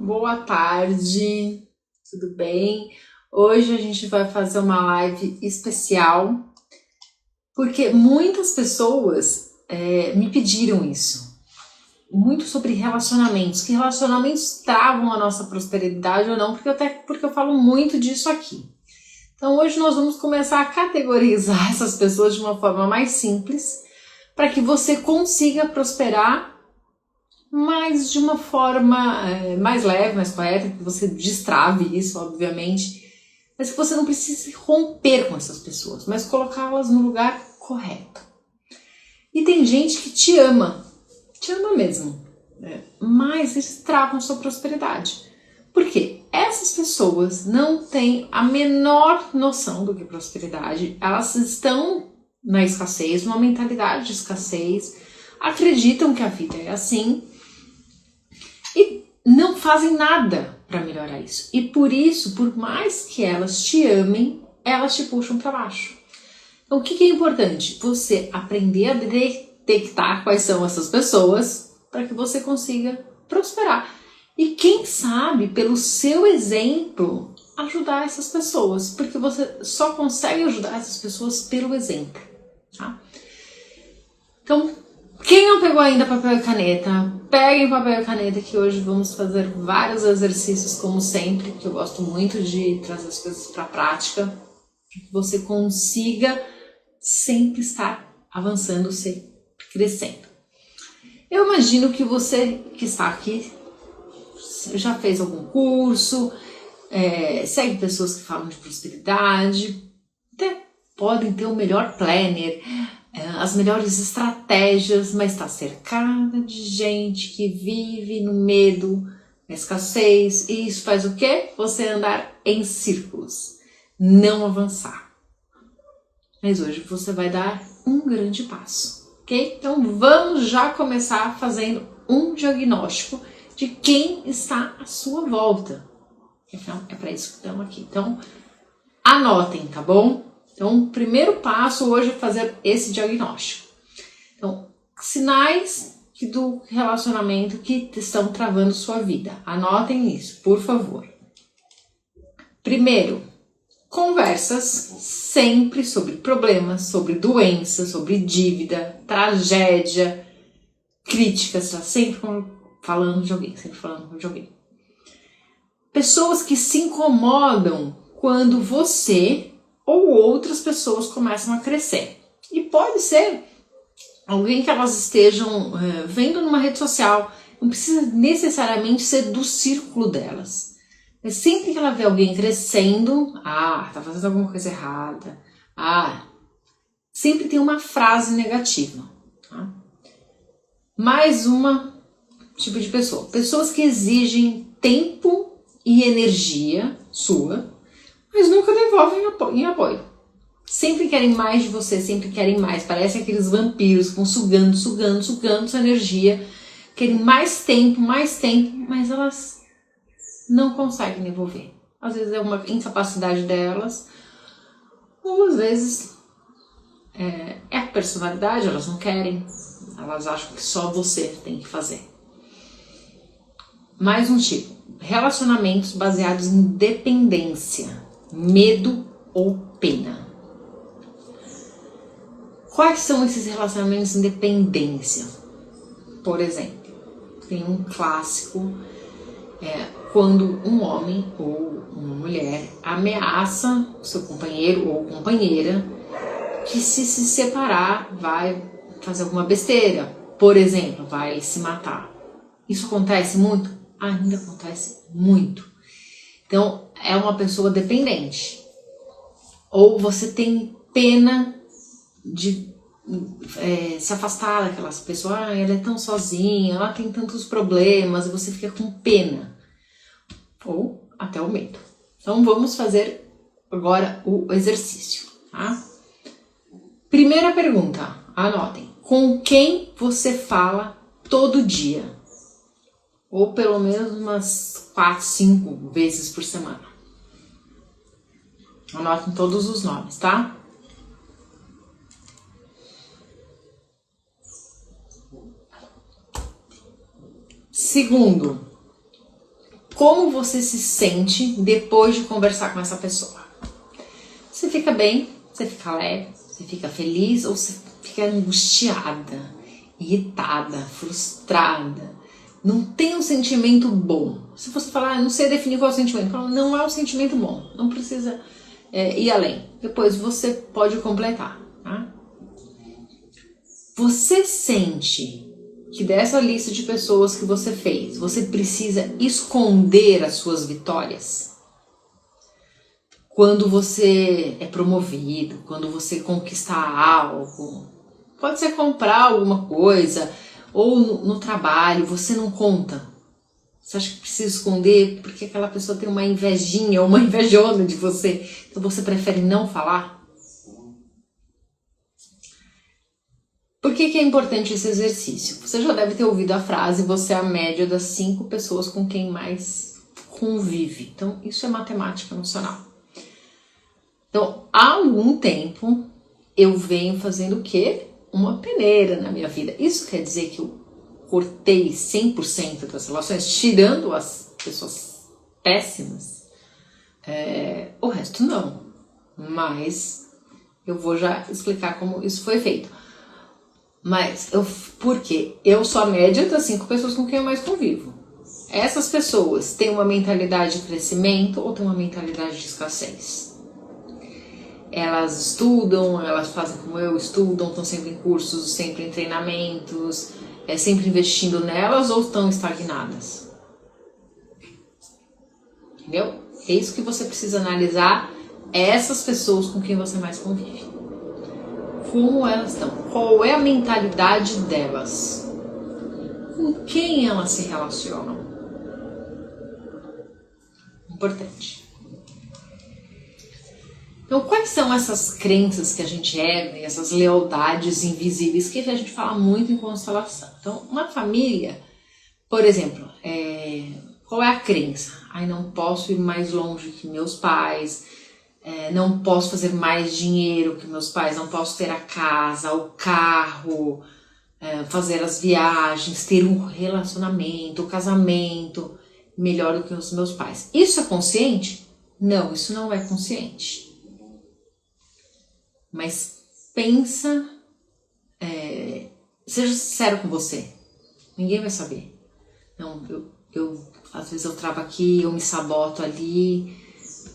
Boa tarde, tudo bem? Hoje a gente vai fazer uma live especial porque muitas pessoas me pediram isso, muito sobre relacionamentos, que relacionamentos travam a nossa prosperidade ou não, porque eu falo muito disso aqui. Então hoje nós vamos começar a categorizar essas pessoas de uma forma mais simples para que você consiga prosperar, mas de uma forma mais leve, mais correta, que você destrave isso, obviamente, mas que você não precise romper com essas pessoas, mas colocá-las no lugar correto. E tem gente que te ama mesmo, mas eles travam sua prosperidade. Por quê? Essas pessoas não têm a menor noção do que é prosperidade, elas estão na escassez, numa mentalidade de escassez, acreditam que a vida é assim, e não fazem nada para melhorar isso. E por isso, por mais que elas te amem, elas te puxam para baixo. Então, o que é importante? Você aprender a detectar quais são essas pessoas para que você consiga prosperar. E quem sabe, pelo seu exemplo, ajudar essas pessoas. Porque você só consegue ajudar essas pessoas pelo exemplo. Tá? Então, quem não pegou ainda papel e caneta, peguem papel e caneta que hoje vamos fazer vários exercícios como sempre, que eu gosto muito de trazer as coisas para a prática, para que você consiga sempre estar avançando, crescendo. Eu imagino que você que está aqui já fez algum curso, segue pessoas que falam de prosperidade, até podem ter o melhor planner, as melhores estratégias, mas está cercada de gente que vive no medo, na escassez, e isso faz o quê? Você andar em círculos, não avançar. Mas hoje você vai dar um grande passo, ok? Então vamos já começar fazendo um diagnóstico de quem está à sua volta. Então é para isso que estamos aqui. Então anotem, tá bom? Então o primeiro passo hoje é fazer esse diagnóstico. Então, sinais do relacionamento que estão travando sua vida. Anotem isso, por favor. Primeiro, conversas sempre sobre problemas, sobre doenças, sobre dívida, tragédia, críticas, tá sempre falando de alguém, sempre falando de alguém. Pessoas que se incomodam quando você ou outras pessoas começam a crescer. E pode ser alguém que elas estejam vendo numa rede social, não precisa necessariamente ser do círculo delas. Mas sempre que ela vê alguém crescendo, tá fazendo alguma coisa errada, sempre tem uma frase negativa. Tá? Mais uma tipo de pessoa. Pessoas que exigem tempo e energia sua, mas nunca devolvem em apoio. Sempre querem mais de você, sempre querem mais. Parecem aqueles vampiros que vão sugando sua energia. Querem mais tempo, mas elas não conseguem devolver. Às vezes é uma incapacidade delas, ou às vezes é a personalidade, elas não querem. Elas acham que só você tem que fazer. Mais um tipo. Relacionamentos baseados em dependência, medo ou pena. Quais são esses relacionamentos em dependência? Por exemplo, tem um clássico, quando um homem ou uma mulher ameaça o seu companheiro ou companheira que se separar vai fazer alguma besteira. Por exemplo, vai se matar. Isso acontece muito? Ainda acontece muito. Então, é uma pessoa dependente. Ou você tem pena de se afastar daquelas pessoas, ela é tão sozinha, ela tem tantos problemas, e você fica com pena, ou até o medo. Então vamos fazer agora o exercício, tá? Primeira pergunta, anotem, com quem você fala todo dia? Ou pelo menos umas 4, 5 vezes por semana. Anotem todos os nomes, tá? Segundo, como você se sente depois de conversar com essa pessoa. Você fica bem, você fica leve, você fica feliz ou você fica angustiada, irritada, frustrada. Não tem um sentimento bom. Se você falar, não sei definir qual é o sentimento, fala, não é um sentimento bom, não precisa ir além. Depois você pode completar. Tá? Você sente que dessa lista de pessoas que você fez, você precisa esconder as suas vitórias? Quando você é promovido, quando você conquista algo, pode ser comprar alguma coisa, ou no trabalho, você não conta. Você acha que precisa esconder porque aquela pessoa tem uma invejinha ou uma invejona de você, então você prefere não falar? Por que é importante esse exercício? Você já deve ter ouvido a frase, você é a média das 5 pessoas com quem mais convive. Então, isso é matemática emocional. Então, há algum tempo, eu venho fazendo o quê? Uma peneira na minha vida. Isso quer dizer que eu cortei 100% das relações, tirando as pessoas péssimas? O resto não. Mas eu vou já explicar como isso foi feito. Mas, por quê? Eu sou a média das 5 pessoas com quem eu mais convivo. Essas pessoas têm uma mentalidade de crescimento ou têm uma mentalidade de escassez? Elas estudam, elas fazem como eu, estudam, estão sempre em cursos, sempre em treinamentos, sempre investindo nelas ou estão estagnadas? Entendeu? É isso que você precisa analisar, essas pessoas com quem você mais convive. Como elas estão? Qual é a mentalidade delas? Com quem elas se relacionam? Importante. Então, quais são essas crenças que a gente herda e essas lealdades invisíveis que a gente fala muito em constelação? Então, uma família, por exemplo, qual é a crença? Não posso ir mais longe que meus pais, não posso fazer mais dinheiro que meus pais, não posso ter a casa, o carro, fazer as viagens, ter um relacionamento, um casamento melhor do que os meus pais. Isso é consciente? Não, isso não é consciente. Mas pensa, seja sincero com você, ninguém vai saber. Não, às vezes eu travo aqui, eu me saboto ali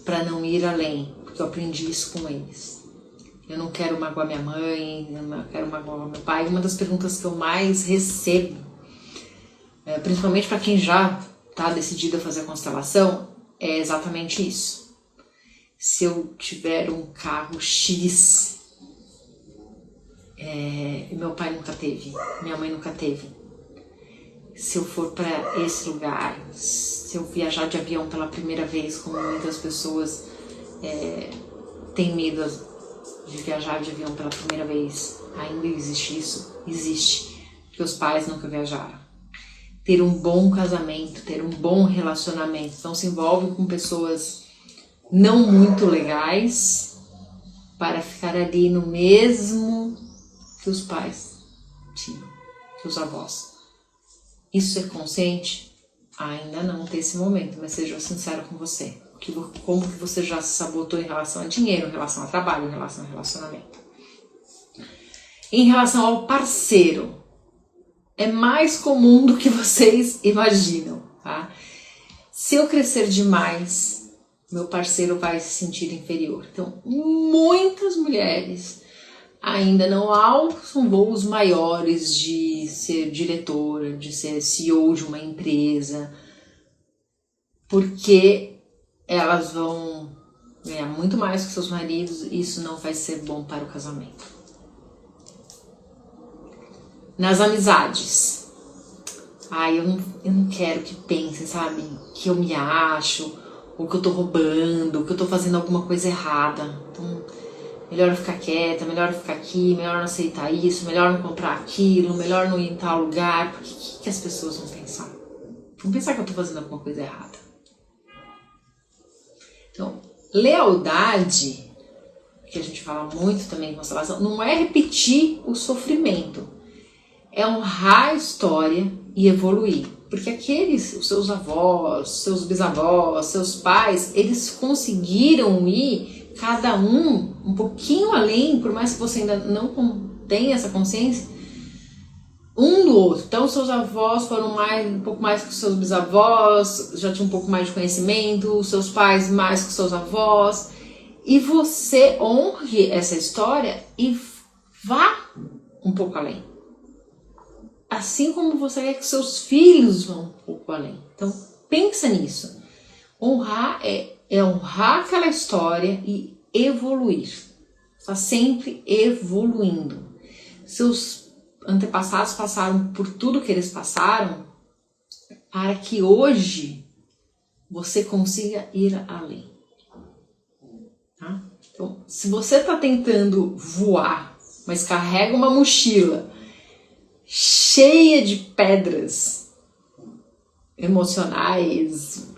para não ir além, porque eu aprendi isso com eles. Eu não quero magoar minha mãe, eu não quero magoar meu pai. Uma das perguntas que eu mais recebo, principalmente para quem já está decidido a fazer a constelação, é exatamente isso. Se eu tiver um carro X, meu pai nunca teve, minha mãe nunca teve. Se eu for para esse lugar, se eu viajar de avião pela primeira vez, como muitas pessoas têm medo de viajar de avião pela primeira vez, ainda existe isso? Existe, porque os pais nunca viajaram. Ter um bom casamento, ter um bom relacionamento, então se envolve com pessoas não muito legais para ficar ali no mesmo que os pais tinham, que os avós. Isso é consciente? Ainda não ter esse momento, mas seja sincero com você. Como que você já se sabotou em relação a dinheiro, em relação a trabalho, em relação a relacionamento. Em relação ao parceiro, é mais comum do que vocês imaginam, tá? Se eu crescer demais, meu parceiro vai se sentir inferior. Então, muitas mulheres ainda não alçam voos maiores de ser diretora, de ser CEO de uma empresa, porque elas vão ganhar muito mais que seus maridos e isso não vai ser bom para o casamento. Nas amizades, eu não quero que pensem, sabe, que eu me acho, ou que eu tô roubando, ou que eu tô fazendo alguma coisa errada. Então, melhor eu ficar quieta, melhor eu ficar aqui, melhor não aceitar isso, melhor não comprar aquilo, melhor não ir em tal lugar, porque o que as pessoas vão pensar? Vão pensar que eu tô fazendo alguma coisa errada. Então, lealdade, que a gente fala muito também em constelação, não é repetir o sofrimento, é honrar a história e evoluir. Porque os seus avós, seus bisavós, seus pais, eles conseguiram ir, cada um pouquinho além, por mais que você ainda não tenha essa consciência, um do outro. Então, seus avós foram um pouco mais que os seus bisavós, já tinham um pouco mais de conhecimento, os seus pais mais que os seus avós. E você honre essa história e vá um pouco além. Assim como você quer que seus filhos vão um pouco além. Então, pensa nisso. Honrar é honrar aquela história e evoluir. Está sempre evoluindo. Seus antepassados passaram por tudo que eles passaram para que hoje você consiga ir além. Tá? Então, se você está tentando voar, mas carrega uma mochila cheia de pedras emocionais,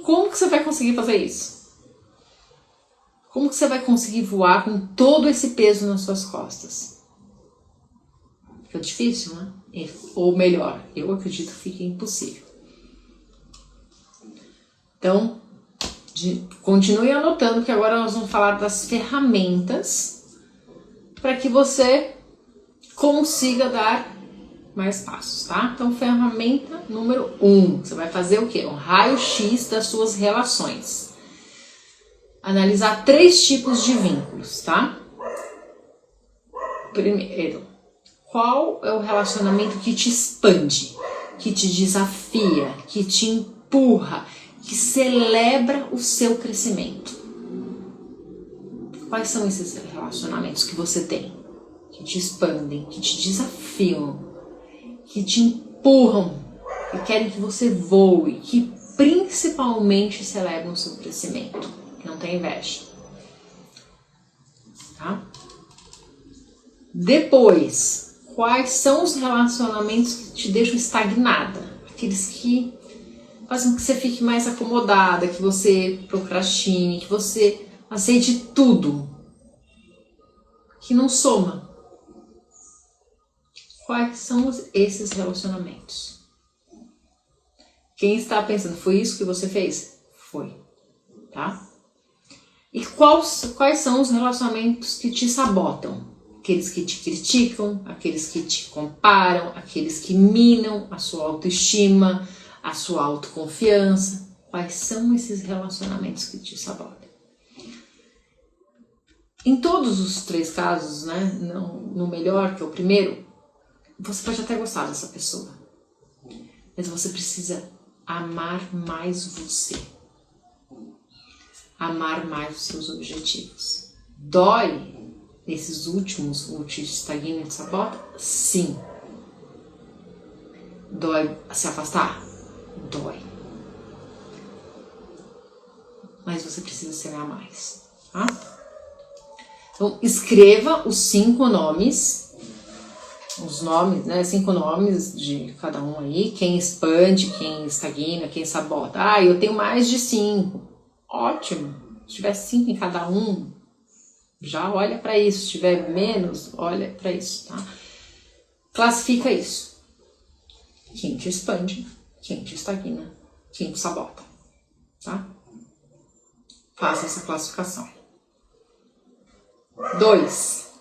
como que você vai conseguir fazer isso? Como que você vai conseguir voar com todo esse peso nas suas costas? Fica difícil, né? Ou melhor, eu acredito que fica impossível. Então, continue anotando que agora nós vamos falar das ferramentas para que você consiga dar mais passos, tá? Então, ferramenta número 1, você vai fazer o quê? Um raio-x das suas relações. Analisar 3 tipos de vínculos, tá? Primeiro, qual é o relacionamento que te expande, que te desafia, que te empurra, que celebra o seu crescimento? Quais são esses relacionamentos que você tem? Que te expandem, que te desafiam, que te empurram, que querem que você voe, que principalmente celebram o seu crescimento, que não tem inveja. Tá? Depois, quais são os relacionamentos que te deixam estagnada? Aqueles que fazem com que você fique mais acomodada, que você procrastine, que você aceite tudo, que não soma. Quais são esses relacionamentos? Quem está pensando, foi isso que você fez? Foi, tá? E quais são os relacionamentos que te sabotam? Aqueles que te criticam, aqueles que te comparam, aqueles que minam a sua autoestima, a sua autoconfiança. Quais são esses relacionamentos que te sabotam? Em todos os 3 casos, né? No melhor, que é o primeiro, você pode até gostar dessa pessoa, mas você precisa amar mais você. Amar mais os seus objetivos. Dói nesses últimos, o te estagna e te sabota? Sim. Dói se afastar? Dói. Mas você precisa se amar mais, tá? Então, escreva os 5 nomes, os nomes, né? 5 nomes de cada um aí, quem expande, quem estagna, quem sabota. Ah, eu tenho mais de 5. Ótimo. Se tiver 5 em cada um, já olha para isso. Se tiver menos, olha para isso, tá? Classifica isso. Quem te expande, quem te estagna, quem te sabota, tá? Faça essa classificação. 2.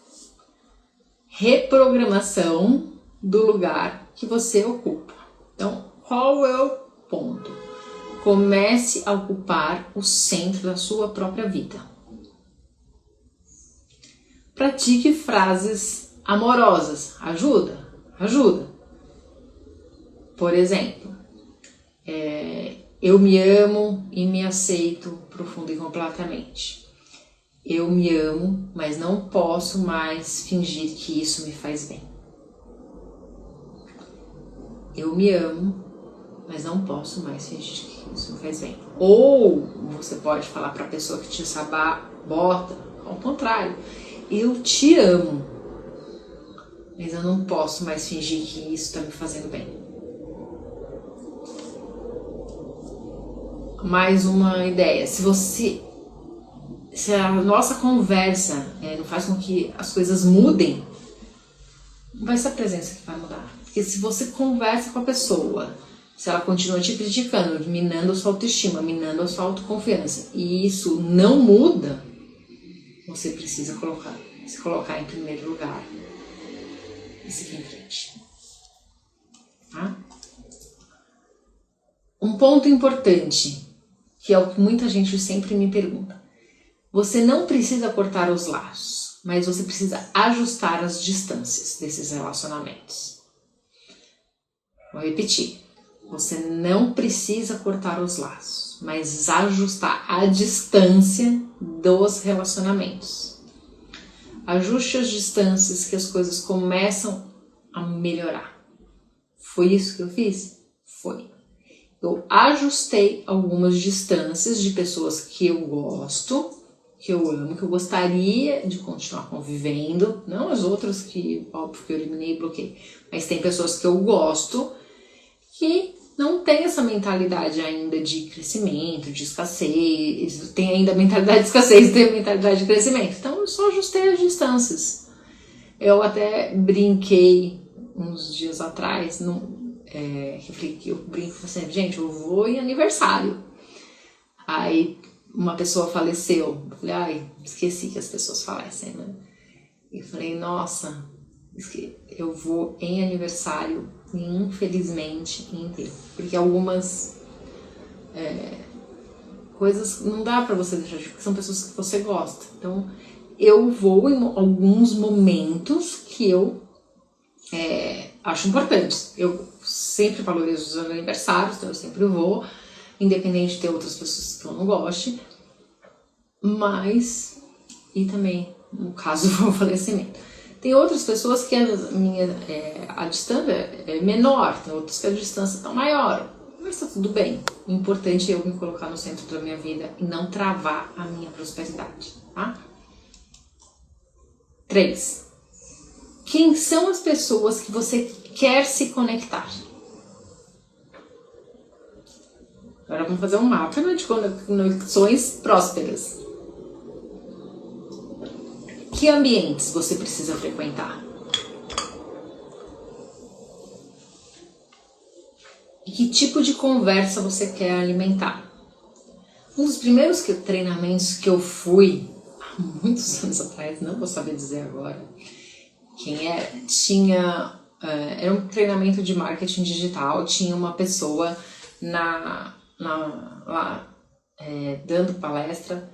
Reprogramação do lugar que você ocupa. Então, qual é o ponto? Comece a ocupar o centro da sua própria vida. Pratique frases amorosas. Ajuda? Ajuda. Por exemplo, eu me amo e me aceito profundo e completamente. Eu me amo, mas não posso mais fingir que isso me faz bem. Eu me amo, mas não posso mais fingir que isso me faz bem. Ou você pode falar para a pessoa que te sabota, ao contrário, eu te amo, mas eu não posso mais fingir que isso está me fazendo bem. Mais uma ideia, se a nossa conversa não faz com que as coisas mudem, não vai ser a presença que vai mudar. Porque se você conversa com a pessoa, se ela continua te criticando, minando a sua autoestima, minando a sua autoconfiança, e isso não muda, você precisa se colocar em primeiro lugar e seguir em frente. Tá? Um ponto importante, que é o que muita gente sempre me pergunta. Você não precisa cortar os laços, mas você precisa ajustar as distâncias desses relacionamentos. Vou repetir. Você não precisa cortar os laços, mas ajustar a distância dos relacionamentos. Ajuste as distâncias que as coisas começam a melhorar. Foi isso que eu fiz? Foi. Eu ajustei algumas distâncias de pessoas que eu gosto, que eu amo, que eu gostaria de continuar convivendo. Não as outras que, óbvio, que eu eliminei e bloqueei. Mas tem pessoas que eu gosto que não tem essa mentalidade ainda de crescimento, de escassez, tem ainda a mentalidade de escassez, tem a mentalidade de crescimento. Então eu só ajustei as distâncias. Eu até brinquei uns dias atrás, eu brinco assim, gente, eu vou em aniversário. Aí uma pessoa faleceu, eu falei, esqueci que as pessoas falecem, né? E falei, nossa, eu vou em aniversário, infelizmente, em enterro. Porque algumas coisas não dá pra você deixar de, porque são pessoas que você gosta. Então, eu vou em alguns momentos que eu acho importantes. Eu sempre valorizo os aniversários, então eu sempre vou, independente de ter outras pessoas que eu não goste. Mas, e também, no caso do falecimento. Tem outras pessoas que a distância é menor, tem outras que a distância está maior, mas tá tudo bem. O importante é eu me colocar no centro da minha vida e não travar a minha prosperidade, tá? 3. Quem são as pessoas que você quer se conectar? Agora vamos fazer um mapa de conexões prósperas. Que ambientes você precisa frequentar? E que tipo de conversa você quer alimentar? Um dos primeiros treinamentos que eu fui, há muitos anos atrás, não vou saber dizer agora quem era, era um treinamento de marketing digital, tinha uma pessoa lá dando palestra,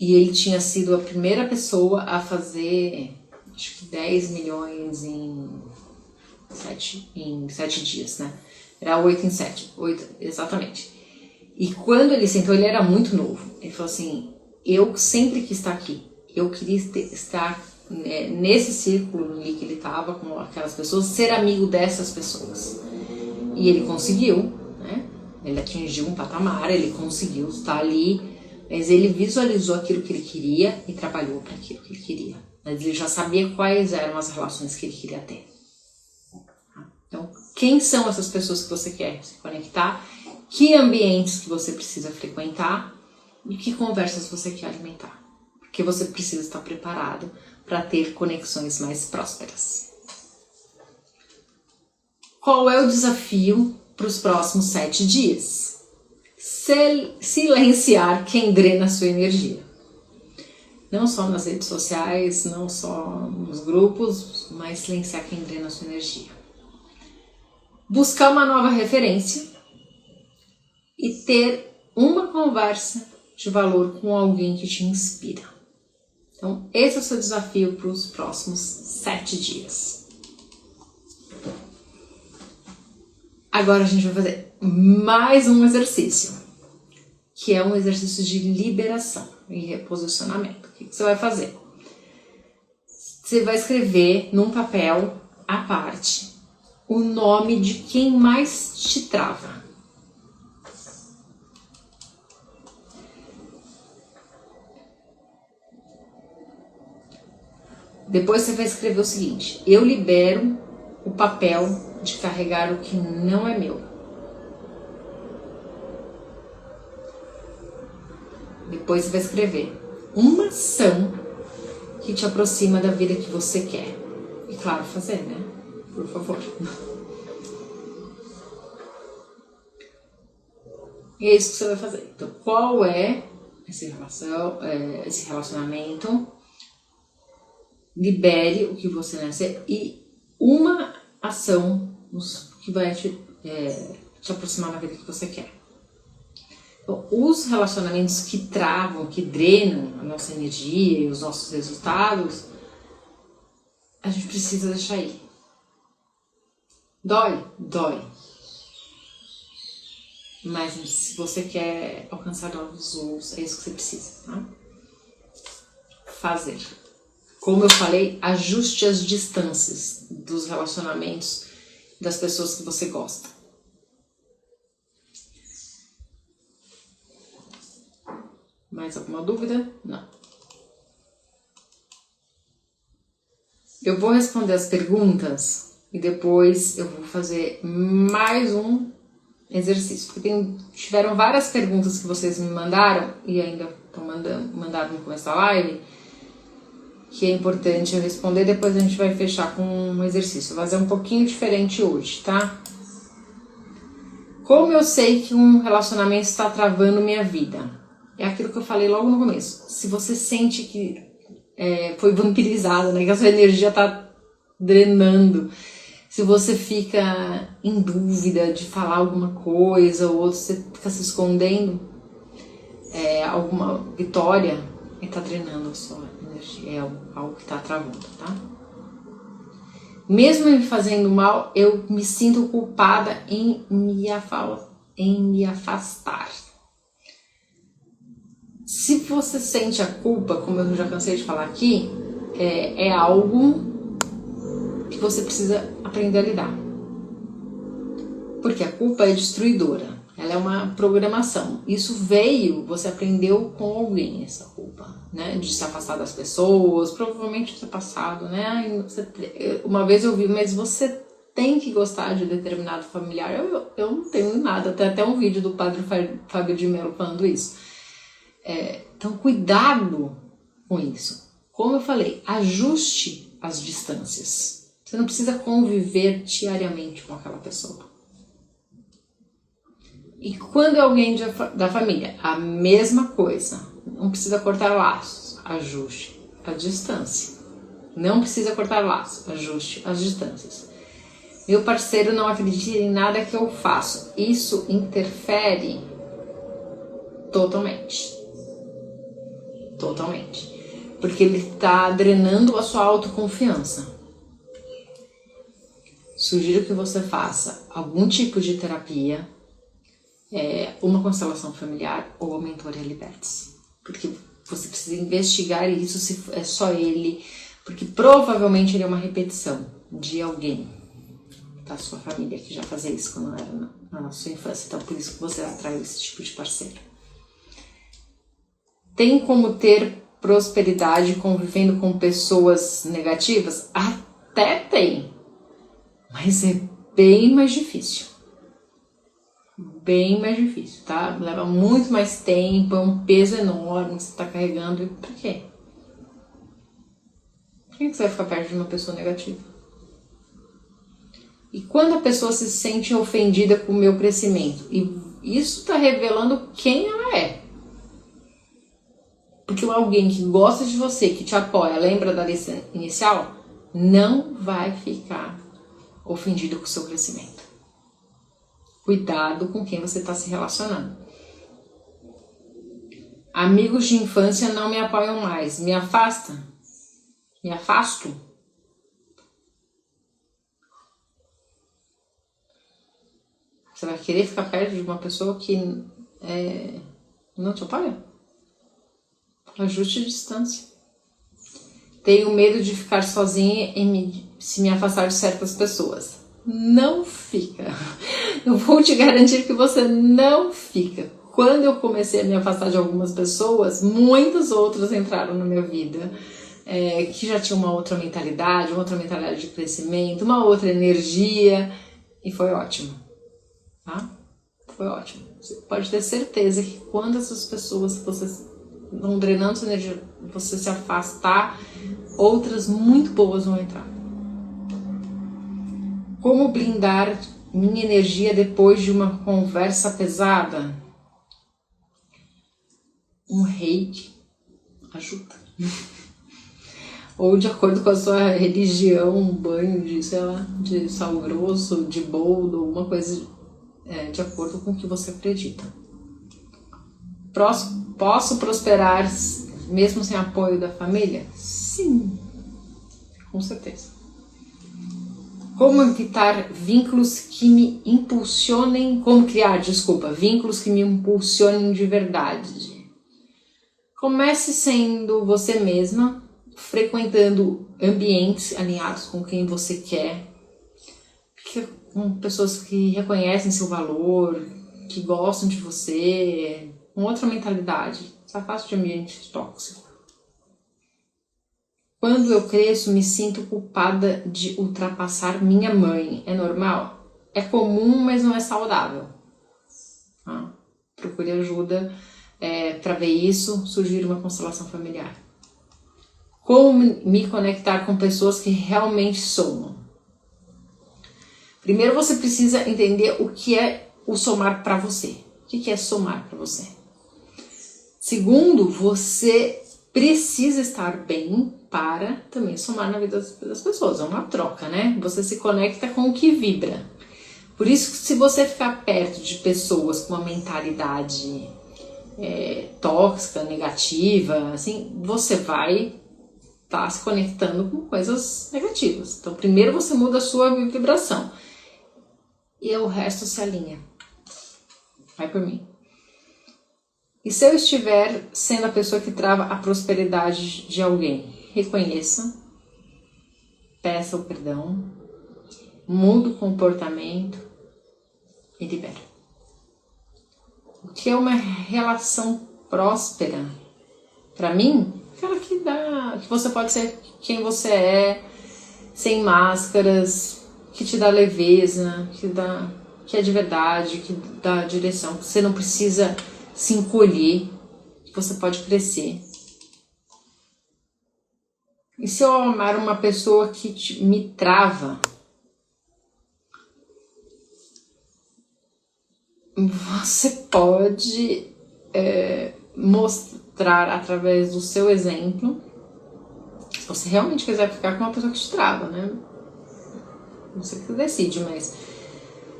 e ele tinha sido a primeira pessoa a fazer, acho que 10 milhões em 7 dias, né? Era 8 em 7, 8, exatamente. E quando ele sentou, ele era muito novo. Ele falou assim, eu sempre quis estar aqui. Eu queria estar nesse círculo ali que ele estava, com aquelas pessoas, ser amigo dessas pessoas. E ele conseguiu, né? Ele atingiu um patamar, ele conseguiu estar ali. Mas ele visualizou aquilo que ele queria e trabalhou para aquilo que ele queria. Mas ele já sabia quais eram as relações que ele queria ter. Então, quem são essas pessoas que você quer se conectar? Que ambientes que você precisa frequentar? E que conversas você quer alimentar? Porque você precisa estar preparado para ter conexões mais prósperas. Qual é o desafio para os próximos 7 dias? Silenciar quem drena a sua energia. Não só nas redes sociais, não só nos grupos, mas silenciar quem drena a sua energia. Buscar uma nova referência e ter uma conversa de valor com alguém que te inspira. Então, esse é o seu desafio para os próximos 7 dias. Agora a gente vai fazer mais um exercício, que é um exercício de liberação e reposicionamento. O que você vai fazer? Você vai escrever num papel à parte o nome de quem mais te trava. Depois você vai escrever o seguinte: eu libero o papel de carregar o que não é meu. Depois você vai escrever uma ação que te aproxima da vida que você quer. E claro, fazer, né? Por favor. E é isso que você vai fazer. Então, qual é esse relacionamento? Libere o que você nasce e uma ação que vai te aproximar da vida que você quer. Então, os relacionamentos que travam, que drenam a nossa energia e os nossos resultados, a gente precisa deixar ir. Dói? Dói. Mas se você quer alcançar novos voos, é isso que você precisa, tá? Fazer. Como eu falei, ajuste as distâncias dos relacionamentos das pessoas que você gosta. Mais alguma dúvida? Não. Eu vou responder as perguntas e depois eu vou fazer mais um exercício. Porque tiveram várias perguntas que vocês me mandaram e ainda estão mandando no começo da live, que é importante eu responder. Depois a gente vai fechar com um exercício. Vou fazer um pouquinho diferente hoje, tá? Como eu sei que um relacionamento está travando minha vida? É aquilo que eu falei logo no começo. Se você sente que foi vampirizado, né? Que a sua energia está drenando. Se você fica em dúvida de falar alguma coisa ou outro, você fica se escondendo, alguma vitória está drenando a sua energia. É algo que está travando, tá? Mesmo me fazendo mal, eu me sinto culpada em me afastar. Se você sente a culpa, como eu já cansei de falar aqui, é algo que você precisa aprender a lidar. Porque a culpa é destruidora, ela é uma programação. Isso você aprendeu com alguém, essa culpa, né? De se afastar das pessoas, provavelmente no seu passado, né? Uma vez eu vi, mas você tem que gostar de determinado familiar. Eu não tenho nada, tem até um vídeo do padre Fábio de Mello falando isso. Então, cuidado com isso. Como eu falei, ajuste as distâncias. Você não precisa conviver diariamente com aquela pessoa. E quando é alguém da família, a mesma coisa. Não precisa cortar laços, ajuste a distância. Não precisa cortar laços, ajuste as distâncias. Meu parceiro não acredita em nada que eu faço. Isso interfere totalmente. Totalmente. Porque ele está drenando a sua autoconfiança. Sugiro que você faça algum tipo de terapia, uma constelação familiar ou a mentoria Liberte-se. Porque você precisa investigar isso, se é só ele, porque provavelmente ele é uma repetição de alguém da sua família que já fazia isso quando era na sua infância. Então, por isso que você atraiu esse tipo de parceiro. Tem como ter prosperidade convivendo com pessoas negativas? Até tem, mas é bem mais difícil. Bem mais difícil, tá? Leva muito mais tempo, é um peso enorme que você tá carregando. E por quê? Por que você vai ficar perto de uma pessoa negativa? E quando a pessoa se sente ofendida com o meu crescimento? E isso tá revelando quem ela é. Porque alguém que gosta de você, que te apoia, lembra da lista inicial, não vai ficar ofendido com o seu crescimento. Cuidado com quem você está se relacionando. Amigos de infância não me apoiam mais. Me afasta? Me afasto? Você vai querer ficar perto de uma pessoa que não te apoia? Ajuste a distância. Tenho medo de ficar sozinha e se me afastar de certas pessoas. Não fica. Eu vou te garantir que você não fica. Quando eu comecei a me afastar de algumas pessoas, muitas outras entraram na minha vida, que já tinham uma outra mentalidade de crescimento, uma outra energia, e foi ótimo, tá? Foi ótimo. Você pode ter certeza que quando essas pessoas vocês vão drenando sua energia, você se afastar, outras muito boas vão entrar. Como blindar minha energia depois de uma conversa pesada? um reiki ajuda. Ou de acordo com a sua religião, um banho de, sei lá, de sal grosso, de boldo, alguma coisa de acordo com o que você acredita. Posso prosperar mesmo sem apoio da família? Sim, com certeza. Como evitar vínculos que me impulsionem, vínculos que me impulsionem de verdade. Comece sendo você mesma, frequentando ambientes alinhados com quem você quer, com pessoas que reconhecem seu valor, que gostam de você, com outra mentalidade. Se afaste de ambiente tóxico. Quando eu cresço, me sinto culpada de ultrapassar minha mãe. É normal? É comum, mas não é saudável. Procure ajuda para ver isso, surgir uma constelação familiar. Como me conectar com pessoas que realmente somam? Primeiro você precisa entender o que é o somar para você. O que é somar para você? Segundo, você precisa estar bem para também somar na vida das pessoas. É uma troca, né? Você se conecta com o que vibra. Por isso que se você ficar perto de pessoas com uma mentalidade tóxica, negativa, assim, você vai estar se conectando com coisas negativas. Então primeiro você muda a sua vibração e o resto se alinha. Vai por mim. E se eu estiver sendo a pessoa que trava a prosperidade de alguém, reconheça, peça o perdão, muda o comportamento e libera. O que é uma relação próspera? Para mim, aquela que você pode ser quem você é, sem máscaras, que te dá leveza, que é de verdade, que dá direção, que você não precisa se encolher, que você pode crescer. E se eu amar uma pessoa que me trava, você pode mostrar através do seu exemplo, se você realmente quiser ficar com uma pessoa que te trava, né? Você que decide, mas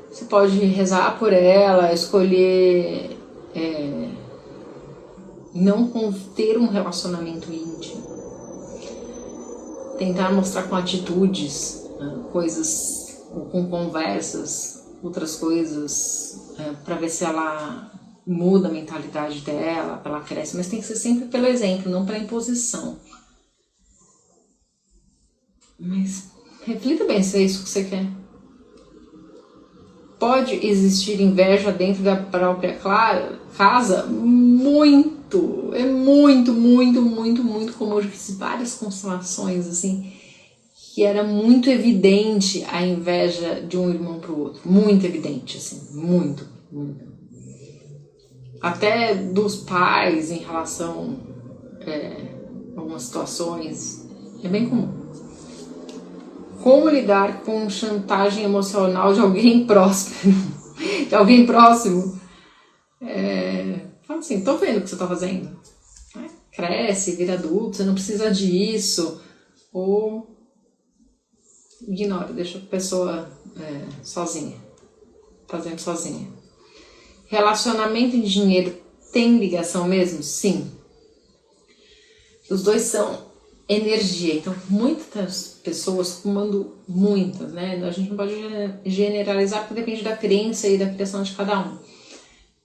você pode rezar por ela, escolher não ter um relacionamento íntimo, tentar mostrar com atitudes, coisas, ou com conversas, outras coisas, para ver se ela muda a mentalidade dela, para ela cresce, mas tem que ser sempre pelo exemplo, não pela imposição. Mas reflita bem se é isso que você quer. Pode existir inveja dentro da própria casa? Muito! É muito, muito, muito, muito comum. Eu fiz várias constelações, assim, que era muito evidente a inveja de um irmão pro outro. Muito evidente, assim, muito, muito. Até dos pais em relação a algumas situações. É bem comum. Como lidar com chantagem emocional de alguém próspero, de alguém próximo? Fala assim, tô vendo o que você tá fazendo. Cresce, vira adulto, você não precisa disso. Ou ignora, deixa a pessoa sozinha, fazendo sozinha. Relacionamento e dinheiro tem ligação mesmo? Sim. Os dois são energia, então muitas pessoas fumando muitas, né? A gente não pode generalizar porque depende da crença e da criação de cada um.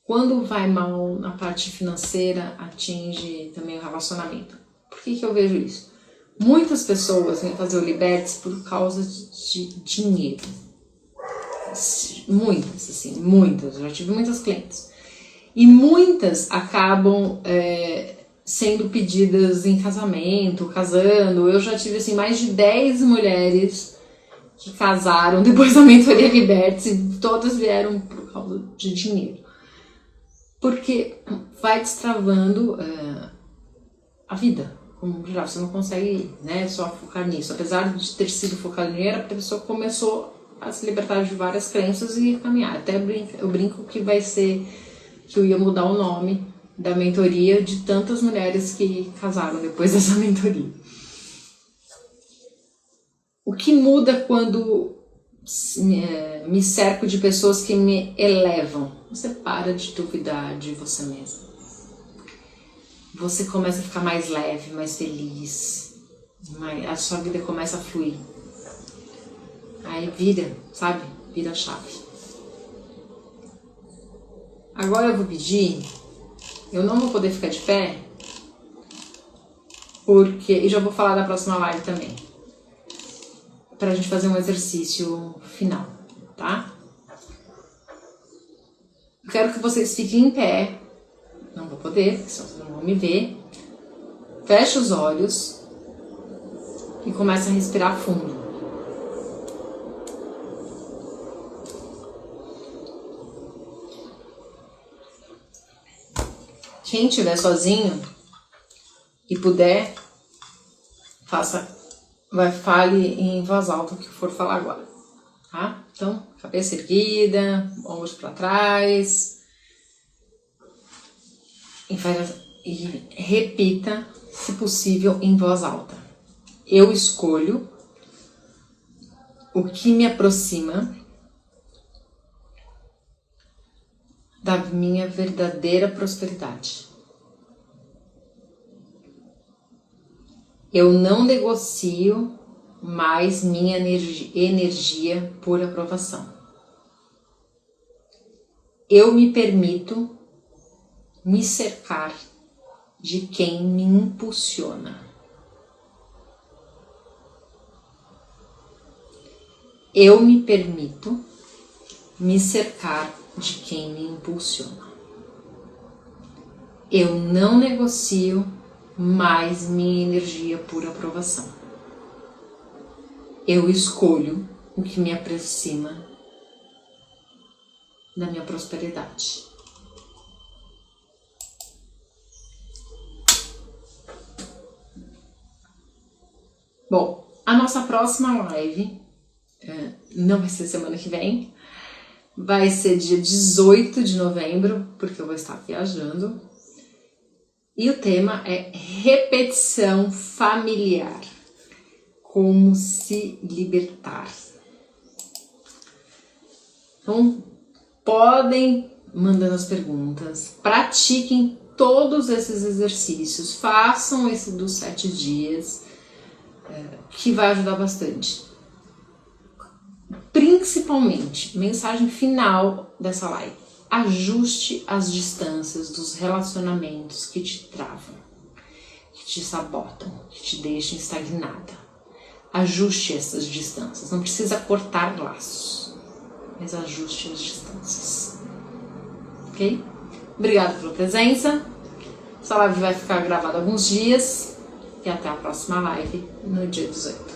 Quando vai mal na parte financeira, atinge também o relacionamento. Por que eu vejo isso? Muitas pessoas vêm fazer o Libertes por causa de dinheiro. Muitas, assim, muitas. Eu já tive muitas clientes. E muitas acabam sendo pedidas em casamento, casando. Eu já tive assim, mais de 10 mulheres que casaram depois da mentoria Libertes e todas vieram por causa de dinheiro. Porque vai destravando a vida. Como geral, você não consegue, né, só focar nisso. Apesar de ter sido focado no dinheiro, a pessoa começou a se libertar de várias crenças e caminhar. Até eu brinco que vai ser, que eu ia mudar o nome da mentoria de tantas mulheres que casaram depois dessa mentoria. O que muda quando me cerco de pessoas que me elevam? Você para de duvidar de você mesma. Você começa a ficar mais leve, mais feliz. A sua vida começa a fluir. Aí vira, sabe? Vira a chave. Agora eu vou pedir, eu não vou poder ficar de pé, porque, e já vou falar da próxima live também, pra gente fazer um exercício final, tá? Eu quero que vocês fiquem em pé, não vou poder, porque senão vocês não vão me ver. Fecha os olhos e começa a respirar fundo. Quem estiver sozinho e puder, fale em voz alta o que for falar agora, tá? Então, cabeça erguida, ombros para trás. E repita, se possível, em voz alta. Eu escolho o que me aproxima da minha verdadeira prosperidade. Eu não negocio mais minha energia por aprovação. Eu me permito me cercar de quem me impulsiona. Eu me permito me cercar de quem me impulsiona. Eu não negocio mais minha energia por aprovação. Eu escolho o que me aproxima da minha prosperidade. Bom, a nossa próxima live não vai ser semana que vem, vai ser dia 18 de novembro, porque eu vou estar viajando. E o tema é repetição familiar. Como se libertar. Então, podem mandando as perguntas, pratiquem todos esses exercícios, façam esse dos 7 dias, que vai ajudar bastante. Principalmente, mensagem final dessa live: ajuste as distâncias dos relacionamentos que te travam, que te sabotam, que te deixam estagnada. Ajuste essas distâncias, não precisa cortar laços, mas ajuste as distâncias, ok? Obrigada pela presença, essa live vai ficar gravada alguns dias e até a próxima live no dia 18.